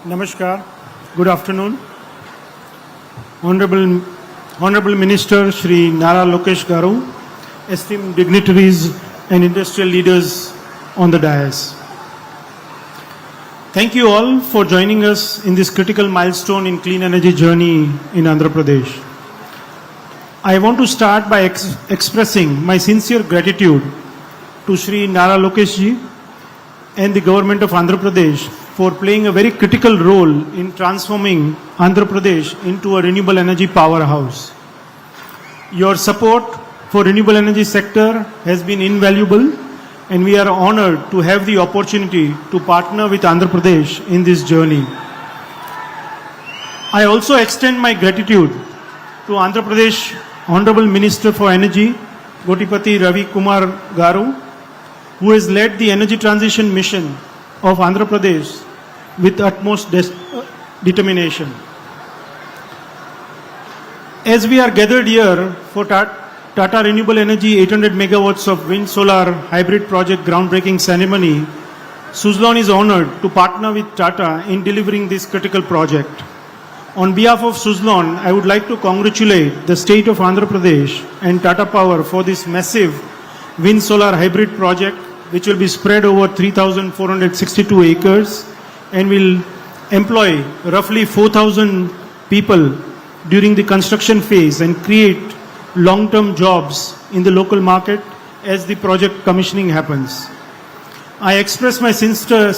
Namaskar. Good afternoon. Honorable Minister Shri Nara Lokesh Garu, esteemed dignitaries and industrial leaders on the dais. Thank you all for joining us in this critical milestone in clean energy journey in Andhra Pradesh. I want to start by expressing my sincere gratitude to Shri Nara Lokesh ji and the government of Andhra Pradesh for playing a very critical role in transforming Andhra Pradesh into a renewable energy powerhouse. Your support for renewable energy sector has been invaluable, and we are honored to have the opportunity to partner with Andhra Pradesh in this journey. I also extend my gratitude to Andhra Pradesh Honorable Minister for Energy, Gotipati Ravi Kumar Garu, who has led the energy transition mission of Andhra Pradesh with utmost determination. As we are gathered here for Tata Renewable Energy 800 megawatts of wind solar hybrid project groundbreaking ceremony, Suzlon is honored to partner with Tata in delivering this critical project. On behalf of Suzlon, I would like to congratulate the state of Andhra Pradesh and Tata Power for this massive wind solar hybrid project, which will be spread over 3,462 acres and will employ roughly 4,000 people during the construction phase and create long-term jobs in the local market as the project commissioning happens. I express my sincere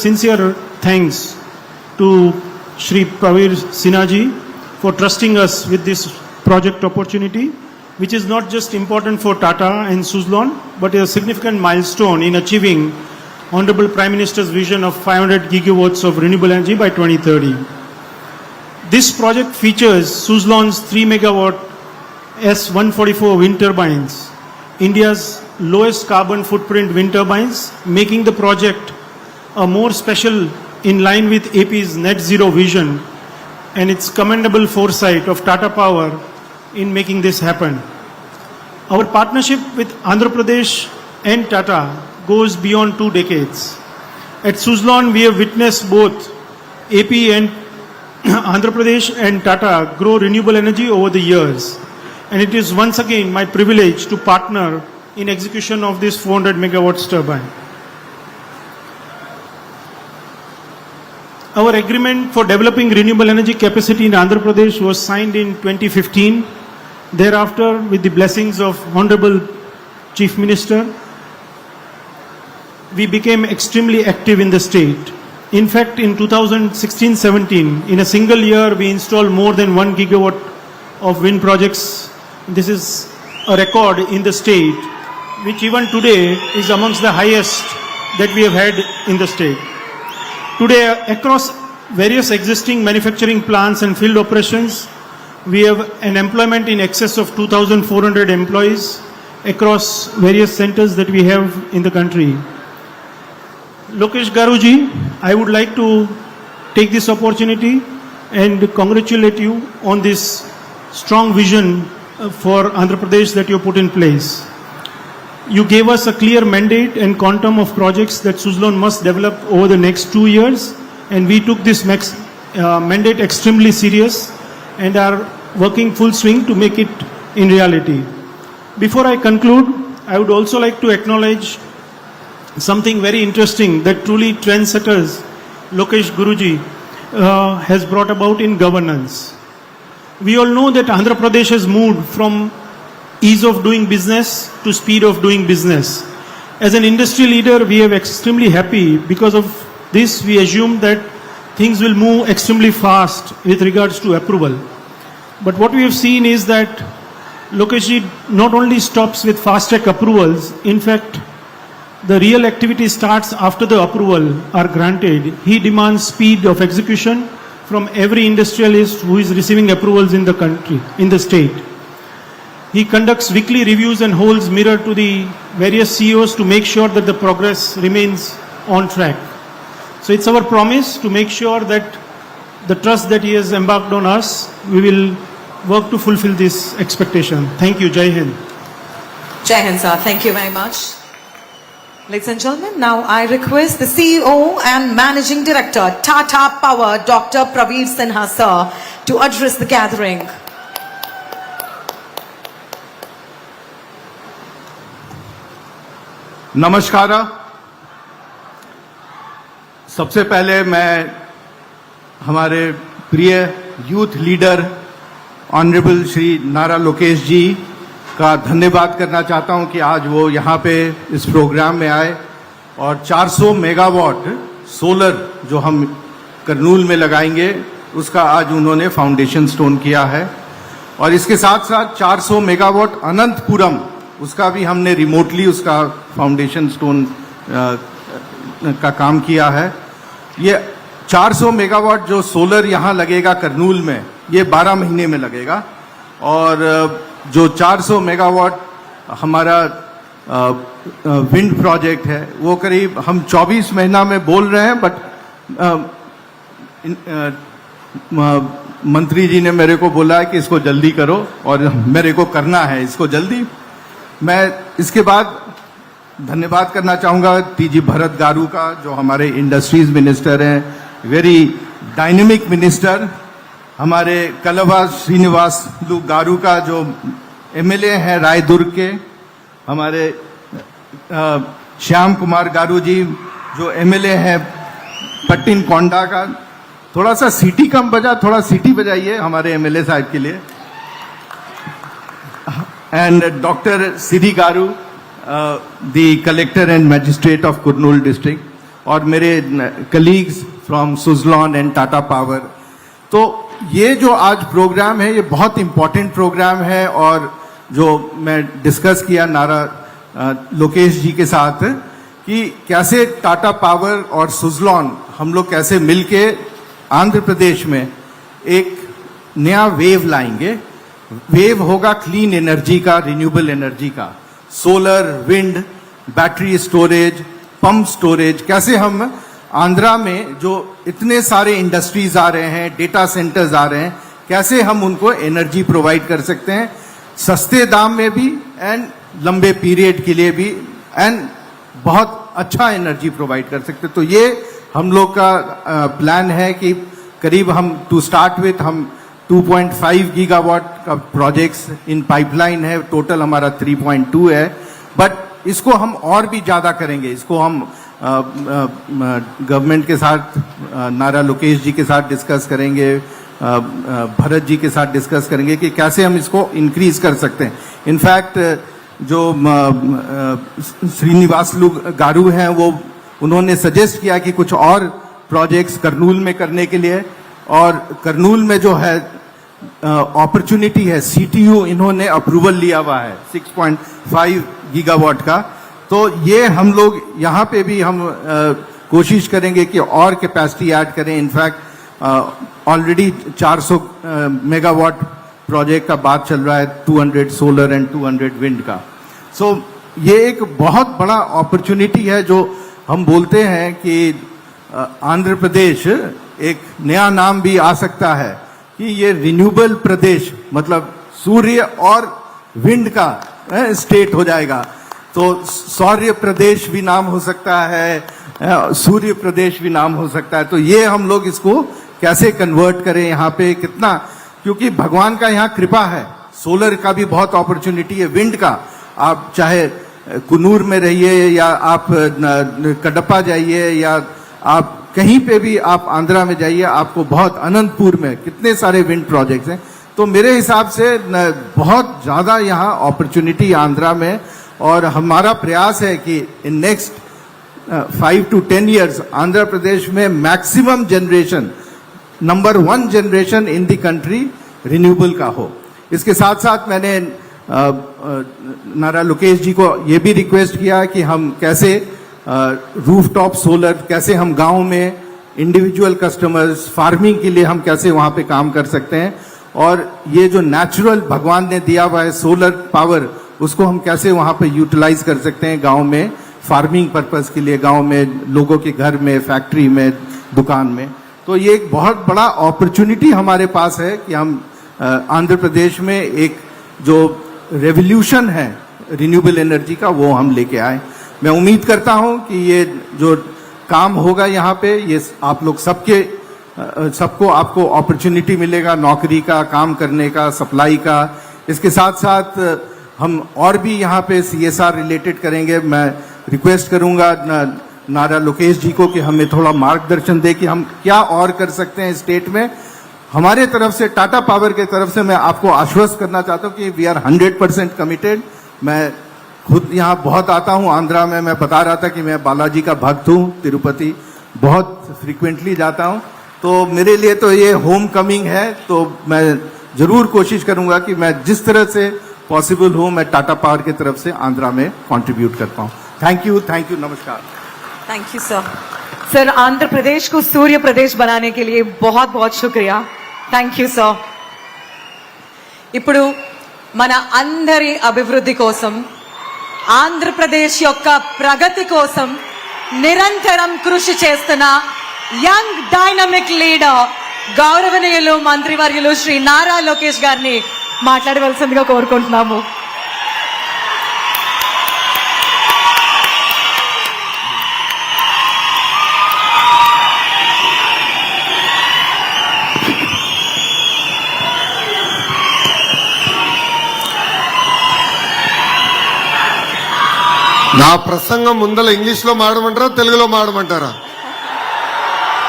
thanks to Shri Pravir Sinha ji for trusting us with this project opportunity, which is not just important for Tata and Suzlon, but is a significant milestone in achieving Honorable Prime Minister's vision of 500 gigawatts of renewable energy by 2030. This project features Suzlon's 3 megawatt S144 wind turbines, India's lowest carbon footprint wind turbines, making the project a more special in line with AP's net zero vision and its commendable foresight of Tata Power in making this happen. Our partnership with Andhra Pradesh and Tata goes beyond 2 decades. At Suzlon, we have witnessed both AP and Andhra Pradesh and Tata grow renewable energy over the years. And it is once again my privilege to partner in execution of this 400 megawatts turbine. Our agreement for developing renewable energy capacity in Andhra Pradesh was signed in 2015. Thereafter, with the blessings of Honorable Chief Minister, we became extremely active in the state. In fact, in 2016-17, in a single year, we installed more than 1 gigawatt of wind projects. This is a record in the state, which even today is amongst the highest that we have had in the state. Today, across various existing manufacturing plants and field operations, we have an employment in excess of 2,400 employees across various centers that we have in the country. Lokesh Garuji, I would like to take this opportunity and congratulate you on this strong vision for Andhra Pradesh that you put in place. You gave us a clear mandate and quantum of projects that Suzlon must develop over the next 2 years, and we took this mandate extremely serious and are working full swing to make it in reality. Before I conclude, I would also like to acknowledge something very interesting that truly trendsetters Lokesh Guruji has brought about in governance. We all know that Andhra Pradesh has moved from ease of doing business to speed of doing business. As an industry leader, we are extremely happy. Because of this, we assume that things will move extremely fast with regards to approval. But what we have seen is that Lokeshji not only stops with fast-track approvals, in fact, the real activity starts after the approval are granted. He demands speed of execution from every industrialist who is receiving approvals in the country, in the state. He conducts weekly reviews and holds mirror to the various CEOs to make sure that the progress remains on track. So it's our promise to make sure that the trust that he has embarked on us, we will work to fulfill this expectation. Thank you. Jai Hind. Jai Hind, sir. Thank you very much. Ladies and gentlemen, now I request the CEO and Managing Director, Tata Power, Dr. Praveer Sinha sir, to address the gathering. नमस्कार। सबसे पहले मैं हमारे प्रिय youth leader honourable Shri नारा लोकेश जी का धन्यवाद करना चाहता हूं कि आज वो यहाँ पे इस प्रोग्राम में आए और 400 मेगावाट सोलर जो हम करनूल में लगाएंगे उसका आज उन्होंने फाउंडेशन स्टोन किया है। और इसके साथ साथ 400 मेगावाट अनंतपुरम उसका भी हमने रिमोटली उसका फाउंडेशन स्टोन का काम किया है। ये 400 मेगावाट जो सोलर यहाँ लगेगा करनूल में, ये 12 महीने में लगेगा। और जो 400 मेगावाट हमारा विंड प्रोजेक्ट है वो करीब हम 24 महीना में बोल रहे हैं, बट मंत्री जी ने मेरे को बोला है कि इसको जल्दी करो और मेरे को करना है इसको जल्दी। मैं इसके बाद धन्यवाद करना चाहूँगा टीजी भरत गारू का, जो हमारे इंडस्ट्रीज मिनिस्टर हैं, वेरी डायनेमिक मिनिस्टर। हमारे कलवा श्रीनिवास गारू का जो एमएलए हैं रायदुर्ग के, हमारे श्याम कुमार गारू जी जो एमएलए हैं पट्टिन कोंडा का। थोड़ा सा सीटी कम बजा, थोड़ा सीटी बजाइए हमारे एमएलए साहब के लिए। And doctor Siri garu, the collector and magistrate of Kurnool district, और मेरे colleagues from Suzlon and Tata power. तो ये जो आज प्रोग्राम है ये बहुत इम्पोर्टेंट प्रोग्राम है, और जो मैं डिस्कस किया नारा लोकेश जी के साथ कि कैसे टाटा पावर और सुजलॉन हम लोग कैसे मिलके आंध्र प्रदेश में एक नया वेव लाएंगे। वेव होगा क्लीन एनर्जी का, रिन्यूएबल एनर्जी का, solar, wind, battery storage, pump storage. कैसे हम आंध्रा में जो इतने सारे इंडस्ट्रीज आ रहे हैं, डेटा सेंटर्स आ रहे हैं, कैसे हम उनको एनर्जी प्रोवाइड कर सकते हैं सस्ते दाम में भी एंड लंबे पीरियड के लिए भी, एंड बहुत अच्छा एनर्जी प्रोवाइड कर सकते हैं। तो ये हम लोग का प्लान है कि करीब हम टू स्टार्ट विथ हम 2.5 गीगावाट का प्रोजेक्ट्स इन पाइपलाइन है, टोटल हमारा 3.2 है, बट इसको हम और भी ज़्यादा करेंगे। इसको हम गवर्नमेंट के साथ, नारा लोकेश जी के साथ डिस्कस करेंगे, भरत जी के साथ डिस्कस करेंगे कि कैसे हम इसको इंक्रीज कर सकते हैं। इनफैक्ट जो श्रीनिवास गारू हैं वो उन्होंने सजेस्ट किया कि कुछ और प्रोजेक्ट्स करनूल में करने के लिए, और करनूल में जो है अपॉर्चुनिटी है, सीटीयू इन्होंने अप्रूवल लिया हुआ है 6.5 गीगावाट का। तो ये हम लोग यहाँ पे भी हम कोशिश करेंगे कि और कैपेसिटी ऐड करें। इनफैक्ट ऑलरेडी 400 मेगावाट प्रोजेक्ट का बात चल रहा है, 200 सोलर एंड 200 विंड का। सो ये एक बहुत बड़ा अपॉर्चुनिटी है जो हम बोलते हैं कि आंध्र प्रदेश एक नया नाम भी आ सकता है कि ये रिन्यूएबल प्रदेश, मतलब सूर्य और विंड का स्टेट हो जाएगा। तो सौर्य प्रदेश भी नाम हो सकता है, सूर्य प्रदेश भी नाम हो सकता है। तो ये हम लोग इसको कैसे कन्वर्ट करें यहाँ पे, कितना, क्योंकि भगवान का यहाँ कृपा है। सोलर का भी बहुत अपॉर्चुनिटी है, विंड का, आप चाहे कुन्नूर में रहिए या आप कडप्पा जाइए या आप कहीं पे भी आप आंध्रा में जाइए, आपको बहुत, अनंतपुर में कितने सारे विंड प्रोजेक्ट्स हैं। तो मेरे हिसाब से बहुत ज़्यादा यहाँ अपॉर्चुनिटी आंध्रा में, और हमारा प्रयास है कि in next 5 to 10 years Andhra Pradesh में maximum generation, number 1 generation in the country renewable का हो। इसके साथ साथ मैंने नारा लोकेश जी को ये भी रिक्वेस्ट किया कि हम कैसे रूफटॉप सोलर, कैसे हम गांव में इंडिविजुअल कस्टमर्स, फार्मिंग के लिए हम कैसे वहां पे काम कर सकते हैं, और ये जो नेचुरल भगवान ने दिया हुआ है सोलर पावर, उसको हम कैसे वहां पे यूटिलाइज कर सकते हैं गांव में फार्मिंग पर्पस के लिए, गांव में लोगों के घर में, फैक्ट्री में, दुकान में। तो ये एक बहुत बड़ा अपॉर्चुनिटी हमारे पास है कि हम आंध्र प्रदेश में एक जो रेवोल्यूशन है रिन्यूएबल एनर्जी का, वो हम लेके आए। मैं उम्मीद करता हूं कि ये जो काम होगा यहाँ पे, ये आप लोग सबको आपको अपॉर्चुनिटी मिलेगा नौकरी का, काम करने का, सप्लाई का। इसके साथ साथ हम और भी यहाँ पे CSR रिलेटेड करेंगे। मैं रिक्वेस्ट करूंगा नारा लोकेश जी को कि हमें थोड़ा मार्गदर्शन दे कि हम क्या और कर सकते हैं स्टेट में। हमारे तरफ से, टाटा पावर के तरफ से मैं आपको आश्वस्त करना चाहता हूं कि वी आर 100% कमिटेड। मैं खुद यहाँ बहुत आता हूँ आंध्रा में, मैं बता रहा था कि मैं बालाजी का भक्त हूँ, तिरुपति बहुत फ्रीक्वेंटली जाता हूँ, तो मेरे लिए तो ये होम कमिंग है। तो मैं जरूर कोशिश करूंगा कि मैं जिस तरह से पॉसिबल हूँ मैं टाटा पावर की तरफ से आंध्रा में कंट्रीब्यूट कर पाऊँ। थैंक यू, नमस्कार। Thank you sir. Sir, Andhra Pradesh को सूर्य प्रदेश बनाने के लिए बहुत बहुत शुक्रिया। Thank you sir. ఇప్పుడు మన అందరి అభివృద్ధి కోసం, ఆంధ్రప్రదేశ్ యొక్క ప్రగతి కోసం నిరంతరం కృషి చేస్తున్న యంగ్ డైనమిక్ లీడర్ గౌరవనీయులు మంత్రివర్యులు శ్రీ నారా లోకేష్ గారిని మాట్లాడవలసిందిగా కోరుకుంటున్నాము। నా ప్రసంగం ముందల ఇంగ్లీష్లో మాడమంటారా, తెలుగులో మాడమంటారా?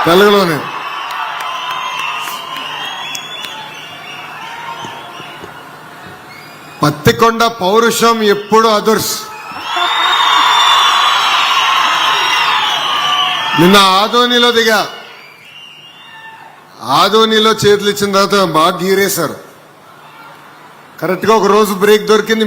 తెలుగులోనే. పత్తికొండ పౌరుషం ఎప్పుడు అదుర్స్. నిన్న ఆదోనిలో దిగా, ఆదోనిలో చేతులు ఇచ్చిన తర్వాత బాగా గీరేశారు. కరెక్ట్గా ఒక రోజు బ్రేక్ దొరికింది.